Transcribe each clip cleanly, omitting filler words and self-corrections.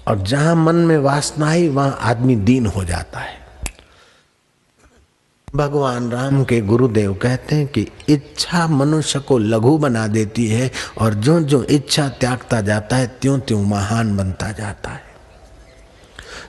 और जहां मन में वासना आई वहां आदमी दीन हो जाता है। भगवान राम के गुरुदेव कहते हैं कि इच्छा मनुष्य को लघु बना देती है और जो जो इच्छा त्यागता जाता है त्यों त्यों महान बनता जाता है।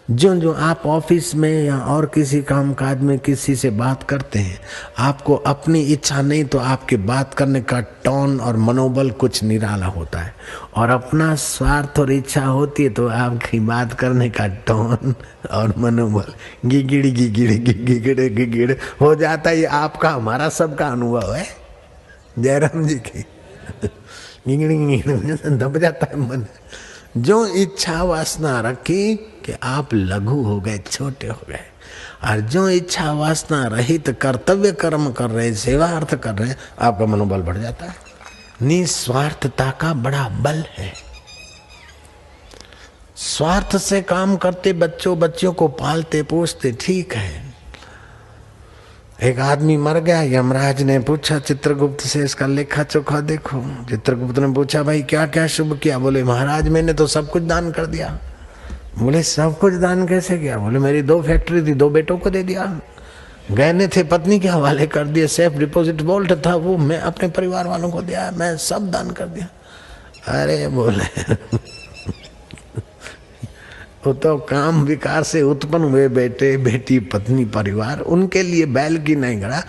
जो जो आप ऑफिस में या और किसी कामकाज में किसी से बात करते हैं, आपको अपनी इच्छा नहीं तो आपके बात करने का टोन और मनोबल कुछ निराला होता है, और अपना स्वार्थ और इच्छा होती है तो आपकी बात करने का टोन और मनोबल गिगिड़ गिगिड़ गिगिड़ गिगिड़ हो जाता है। ये आपका हमारा सबका अनुभव है। जयराम जी की गिगिड़ गिगिड़ दब जाता है मन। जो इच्छा वासना रखी कि आप लघु हो गए, छोटे हो गए, और जो इच्छा वासना रहित कर्तव्य कर्म कर रहे, सेवार्थ कर रहे, आपका मनोबल बढ़ जाता है। निस्वार्थता का बड़ा बल है। स्वार्थ से काम करते, बच्चों को पालते पोसते ठीक है। एक आदमी मर गया, यमराज ने पूछा चित्रगुप्त से इसका लेखा चोखा देखो। चित्रगुप्त ने पूछा भाई क्या क्या शुभ किया? बोले महाराज मैंने तो सब कुछ दान कर दिया। बोले सब कुछ दान कैसे किया? बोले मेरी 2 फैक्ट्री थी, 2 बेटों को दे दिया, गहने थे पत्नी के हवाले कर दिए, सेफ डिपॉजिट वॉल्ट था वो मैं अपने परिवार वालों को दिया, मैं सब दान कर दिया। अरे बोले वो तो काम विकार से उत्पन्न हुए बेटे बेटी पत्नी परिवार, उनके लिए बैल की नहीं गड़ा,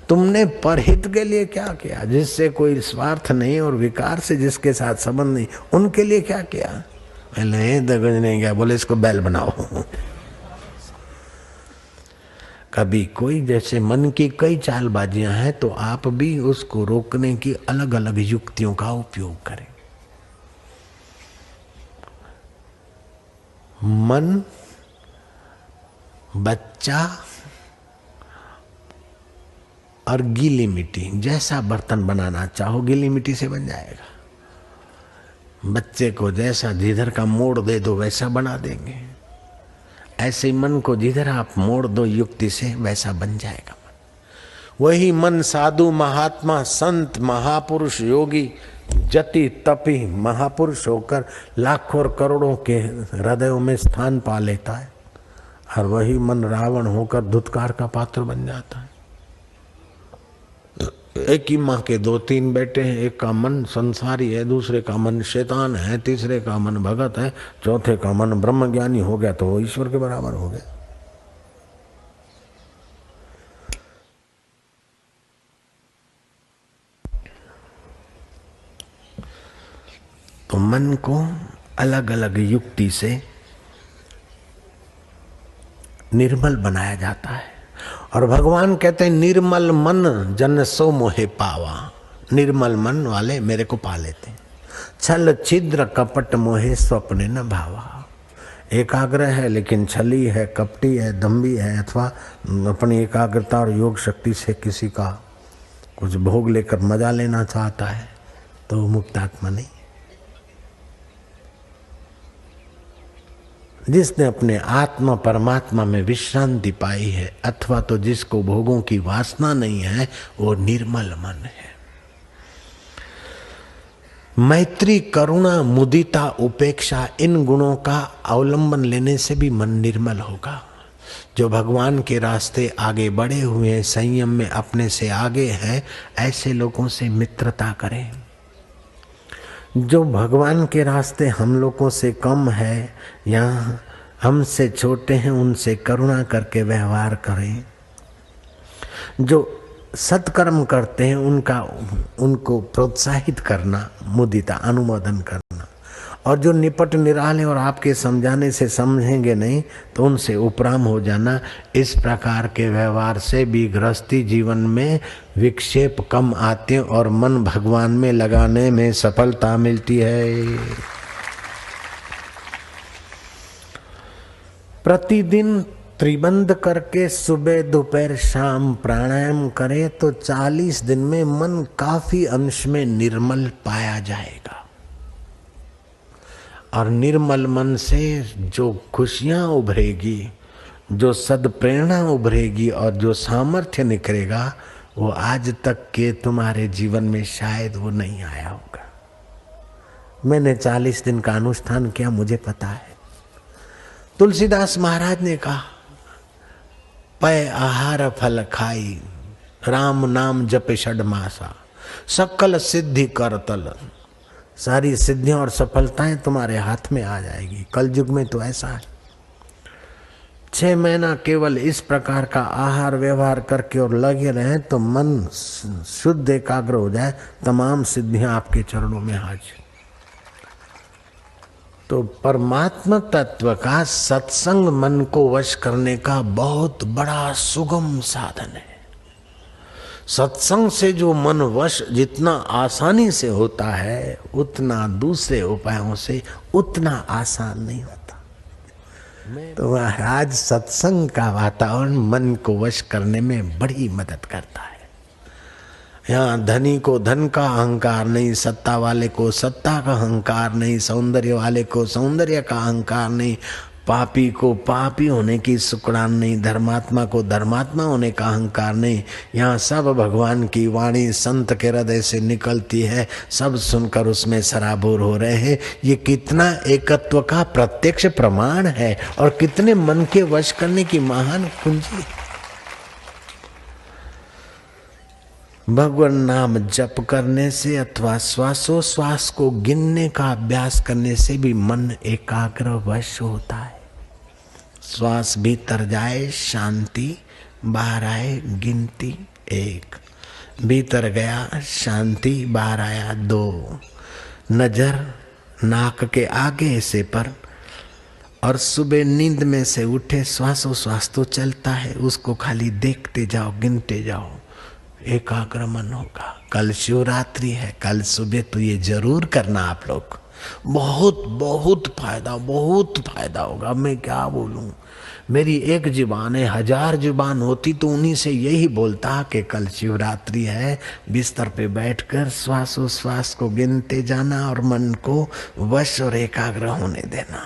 तुमने परहित के लिए क्या किया? जिससे कोई स्वार्थ नहीं और विकार से जिसके साथ संबंध नहीं, उनके लिए क्या किया? पहले दगज नहीं गया। बोले इसको बैल बनाओ। कभी कोई जैसे मन की कई चालबाजियां हैं तो आप भी उसको रोकने की अलग अलग युक्तियों का उपयोग करें। मन, बच्चा और गीली मिट्टी, जैसा बर्तन बनाना चाहो गीली मिट्टी से बन जाएगा। बच्चे को जैसा जिधर का मोड़ दे दो वैसा बना देंगे, ऐसे ही मन को जिधर आप मोड़ दो युक्ति से वैसा बन जाएगा मन। वही मन साधु महात्मा संत महापुरुष योगी जति तपी महापुरुष होकर लाखों और करोड़ों के हृदयों में स्थान पा लेता है, और वही मन रावण होकर धुतकार का पात्र बन जाता है। एक ही माँ के 2-3 बेटे हैं, एक का मन संसारी है, दूसरे का मन शैतान है, तीसरे का मन भगत है, चौथे का मन ब्रह्मज्ञानी हो गया तो वो ईश्वर के बराबर हो गया। तो मन को अलग अलग युक्ति से निर्मल बनाया जाता है, और भगवान कहते हैं निर्मल मन जन सो मोहे पावा। निर्मल मन वाले मेरे को पा लेते हैं। छल छिद्र कपट मोहे स्वप्ने न भावा। एकाग्र है लेकिन छली है, कपटी है, दम्भी है, अथवा अपनी एकाग्रता और योग शक्ति से किसी का कुछ भोग लेकर मजा लेना चाहता है तो मुक्तात्मा नहीं। जिसने अपने आत्मा परमात्मा में विश्रांति पाई है, अथवा तो जिसको भोगों की वासना नहीं है, वो निर्मल मन है। मैत्री, करुणा, मुदिता, उपेक्षा, इन गुणों का अवलंबन लेने से भी मन निर्मल होगा। जो भगवान के रास्ते आगे बढ़े हुए हैं, संयम में अपने से आगे हैं, ऐसे लोगों से मित्रता करें। जो भगवान के रास्ते हम लोगों से कम है या हमसे छोटे हैं, उनसे करुणा करके व्यवहार करें। जो सत्कर्म करते हैं उनको प्रोत्साहित करना, मुदिता, अनुमोदन करना। और जो निपट निराले और आपके समझाने से समझेंगे नहीं तो उनसे उपराम हो जाना। इस प्रकार के व्यवहार से भी गृहस्थी जीवन में विक्षेप कम आते और मन भगवान में लगाने में सफलता मिलती है। प्रतिदिन त्रिबंध करके सुबह दोपहर शाम प्राणायाम करे तो 40 दिन में मन काफी अंश में निर्मल पाया जाएगा। और निर्मल मन से जो खुशियां उभरेगी, जो सद्प्रेरणा उभरेगी और जो सामर्थ्य निकलेगा, वो आज तक के तुम्हारे जीवन में शायद वो नहीं आया होगा। मैंने 40 दिन का अनुष्ठान किया, मुझे पता है तुलसीदास महाराज ने कहा, पय आहार फल खाई, राम नाम जपे षडमासा, सकल सिद्धि कर तल। सारी सिद्धियां और सफलताएं तुम्हारे हाथ में आ जाएगी। कलयुग में तो ऐसा है। 6 महीना केवल इस प्रकार का आहार व्यवहार करके और लगे रहें तो मन शुद्ध एकाग्र हो जाए, तमाम सिद्धियां आपके चरणों में हाजिर। तो परमात्मा तत्व का सत्संग मन को वश करने का बहुत बड़ा सुगम साधन है। सत्संग से जो मन वश जितना आसानी से होता है, उतना दूसरे उपायों से उतना आसान नहीं होता। तो आज सत्संग का वातावरण मन को वश करने में बड़ी मदद करता है। यहाँ धनी को धन का अहंकार नहीं, सत्ता वाले को सत्ता का अहंकार नहीं, सौंदर्य वाले को सौंदर्य का अहंकार नहीं, पापी को पापी होने की सुकड़ान नहीं, धर्मात्मा को धर्मात्मा होने का अहंकार नहीं। यहाँ सब भगवान की वाणी संत के हृदय से निकलती है, सब सुनकर उसमें सराबोर हो रहे हैं। ये कितना एकत्व का प्रत्यक्ष प्रमाण है और कितने मन के वश करने की महान कुंजी। भगवान नाम जप करने से अथवा श्वासोश्वास को गिनने का अभ्यास करने से भी मन एकाग्र वश होता है। श्वास भीतर जाए शांति, बाहर आए गिनती 1, भीतर गया शांति, बाहर आया 2, नजर नाक के आगे से पर, और सुबह नींद में से उठे श्वासोश्वास तो चलता है, उसको खाली देखते जाओ, गिनते जाओ, एकाग्र मन होगा। कल शिवरात्रि है, कल सुबह तो ये जरूर करना आप लोग, बहुत बहुत फायदा होगा। मैं क्या बोलूं, मेरी एक जुबान है, 1000 जुबान होती तो उन्हीं से यही बोलता कि कल शिवरात्रि है, बिस्तर पे बैठकर श्वासोश्वास को गिनते जाना और मन को वश और एकाग्र होने देना।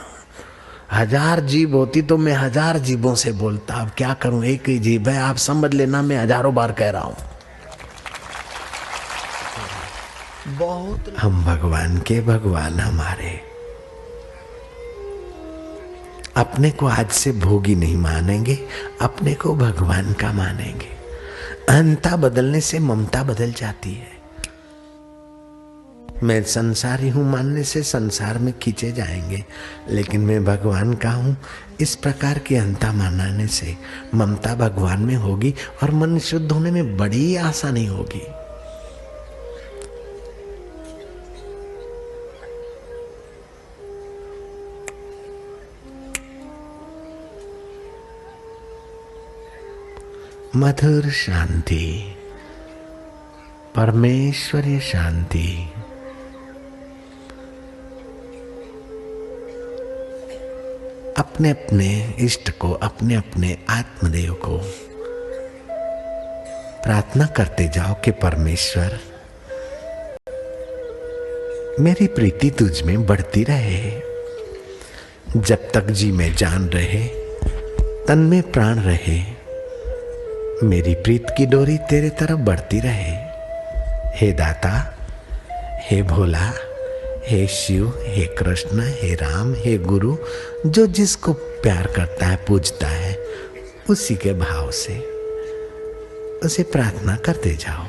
1000 जीभ होती तो मैं 1000 जीभों से बोलता, अब क्या करूं, एक ही जीभ है, आप समझ लेना मैं हजारों बार कह रहा हूं। बहुत हम भगवान के भगवान हमारे, अपने को आज से भोगी नहीं मानेंगे, अपने को भगवान का मानेंगे। अहंता बदलने से ममता बदल जाती है। मैं संसारी हूं मानने से संसार में खींचे जाएंगे, लेकिन मैं भगवान का हूं इस प्रकार की अहंता मानने से ममता भगवान में होगी और मन शुद्ध होने में बड़ी आसानी होगी। मधुर शांति, परमेश्वरीय शांति, अपने अपने इष्ट को, अपने अपने आत्मदेव को प्रार्थना करते जाओ कि परमेश्वर मेरी प्रीति तुझ में बढ़ती रहे, जब तक जी में जान रहे, तन में प्राण रहे, मेरी प्रीत की डोरी तेरे तरफ बढ़ती रहे। हे दाता, हे भोला, हे शिव, हे कृष्ण, हे राम, हे गुरु, जो जिसको प्यार करता है, पूजता है, उसी के भाव से उसे प्रार्थना करते जाओ।